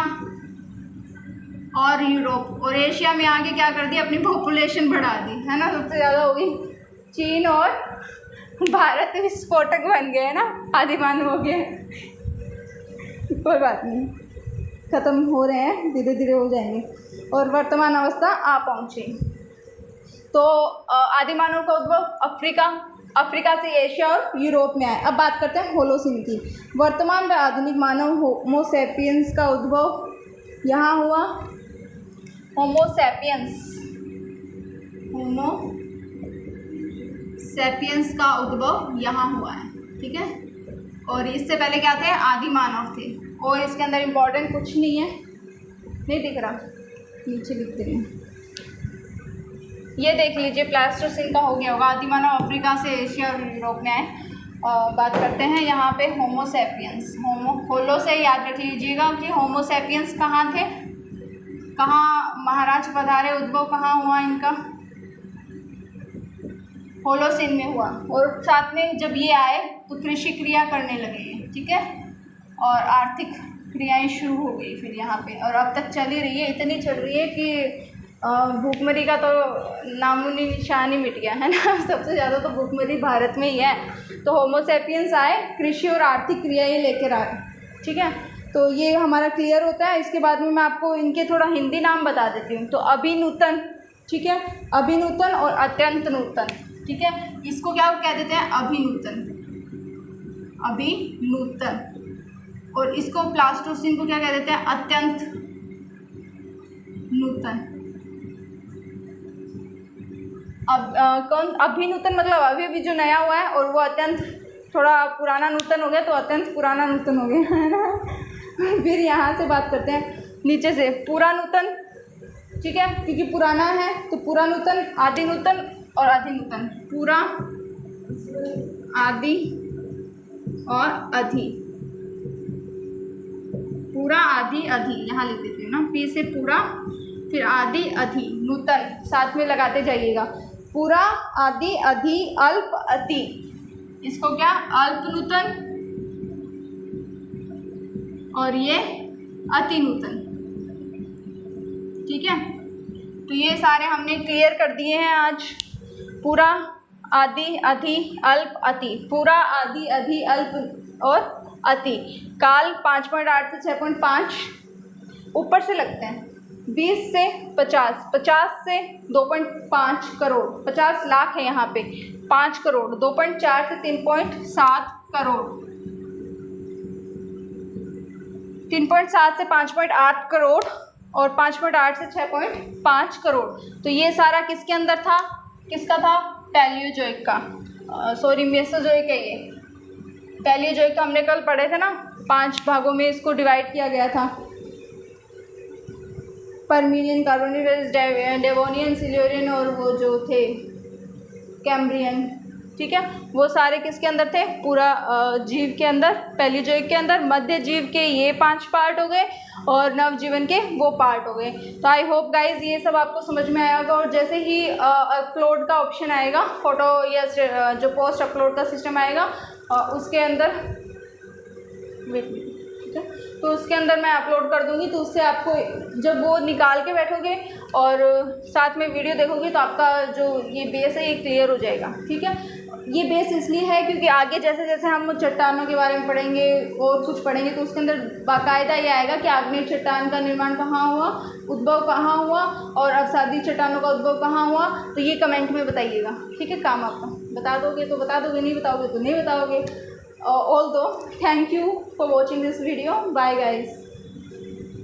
और यूरोप, और एशिया में आके क्या कर दी? अपनी पॉपुलेशन बढ़ा दी, है ना, सबसे ज़्यादा हो गई। चीन और भारत विस्फोटक बन गए, है ना, आदिमानव हो गए। कोई बात नहीं, ख़त्म हो रहे हैं, धीरे धीरे हो जाएंगे, और वर्तमान अवस्था आ पहुँची। तो आदिमानव का उद्भव अफ्रीका से एशिया और यूरोप में आए। अब बात करते हैं होलोसिन की। वर्तमान व आधुनिक मानव होमो सैपियंस का उद्भव यहाँ हुआ। होमो सैपियंस का उद्भव यहाँ हुआ है, ठीक है। और इससे पहले क्या थे? आदि मानव थे। और इसके अंदर इम्पोर्टेंट कुछ नहीं है, नहीं दिख रहा, नीचे लिखते हैं, ये देख लीजिए, प्लास्टोसिन का हो गया होगा। आदिमानव अफ्रीका से एशिया और यूरोप में आए। बात करते हैं यहाँ पे होमो सैपियंस। होलो से याद रख लीजिएगा कि होमो सैपियंस कहाँ थे, कहाँ महाराज पधारे, उद्भव कहाँ हुआ इनका? होलोसिन में हुआ। और साथ में जब ये आए तो कृषि क्रिया करने लगे, ठीक है, और आर्थिक क्रियाएं शुरू हो गई फिर यहाँ पे, और अब तक चली रही है, इतनी चल रही है कि भूखमरी का तो नामोनी निशान ही मिट गया, है ना। सबसे ज़्यादा तो भूखमरी भारत में ही है। तो होमो सैपियंस आए, कृषि और आर्थिक क्रियाएं लेकर आए, ठीक है। तो ये हमारा क्लियर होता है। इसके बाद में मैं आपको इनके थोड़ा हिंदी नाम बता देती हूँ। तो अभिनूतन, ठीक है, अभिनूतन और अत्यंत नूतन, ठीक है। इसको क्या कह देते हैं? अभिनूतन। और इसको प्लास्टोसिन को क्या कह देते हैं? अत्यंत नूतन। अब कौन? अभिनूतन मतलब अभी जो नया हुआ है, और वो अत्यंत थोड़ा पुराना नूतन हो गया, तो अत्यंत पुराना नूतन हो गया, है ना। फिर यहाँ से बात करते हैं नीचे से, पुरानूतन, ठीक है, क्योंकि पुराना है तो पुरानूतन, आदि नूतन और अधिनूतन। पूरा, आदि और अधि, पूरा, आदि, अधि, यहाँ लिख देती हूँ ना, पी से पूरा, फिर आदि, अधि, नूतन साथ में लगाते जाइएगा। पूरा, आदि, अधि, अल्प, अति। इसको क्या? अल्प नूतन, और ये अति नूतन, ठीक है। तो ये सारे हमने क्लियर कर दिए हैं आज। पूरा, आदि, अधि, अल्प, अति। पूरा, आदि, अधि, अल्प और अति। काल 5.8 से 6.5 ऊपर से लगते हैं। 20 से 50, 50 से 2.5 करोड़, 50 लाख है यहाँ पे, 5 करोड़, 2.4 से 3.7 करोड़, 3.7 से 5.8 करोड़, और 5.8 से 6.5 करोड़। तो ये सारा किसके अंदर था? किसका था? पैलियोजोइक का, सॉरी मेसोजोइक है ये। पैलियोजोइक का हमने कल पढ़े थे ना, 5 भागों में इसको डिवाइड किया गया था। परमिलियन, कार्बोनिफेरस, डेवोनियन, सिल्यूरियन और वो जो थे कैम्ब्रियन, ठीक है। वो सारे किसके अंदर थे, पूरा जीव के अंदर, पहली जीव के अंदर, मध्य जीव के ये 5 पार्ट हो गए और नवजीवन के वो पार्ट हो गए। तो आई होप गाइज ये सब आपको समझ में आया होगा। और जैसे ही अपलोड का ऑप्शन आएगा, फोटो या जो पोस्ट अपलोड का सिस्टम आएगा उसके अंदर ठीक है, तो उसके अंदर मैं अपलोड कर दूंगी। तो उससे आपको जब वो निकाल के बैठोगे और साथ में वीडियो देखोगे तो आपका जो ये बेस है ये क्लियर हो जाएगा। ठीक है, ये बेस इसलिए है क्योंकि आगे जैसे जैसे हम चट्टानों के बारे में पढ़ेंगे और कुछ पढ़ेंगे तो उसके अंदर बाकायदा ये आएगा कि आग्नेय चट्टान का निर्माण कहाँ हुआ, उद्भव कहाँ हुआ और अवसादी चट्टानों का उद्भव कहाँ हुआ। तो ये कमेंट में बताइएगा। ठीक है, काम आपका, बता दोगे तो बता दोगे, नहीं बताओगे तो नहीं बताओगे। Although, thank you for watching this video. Bye guys.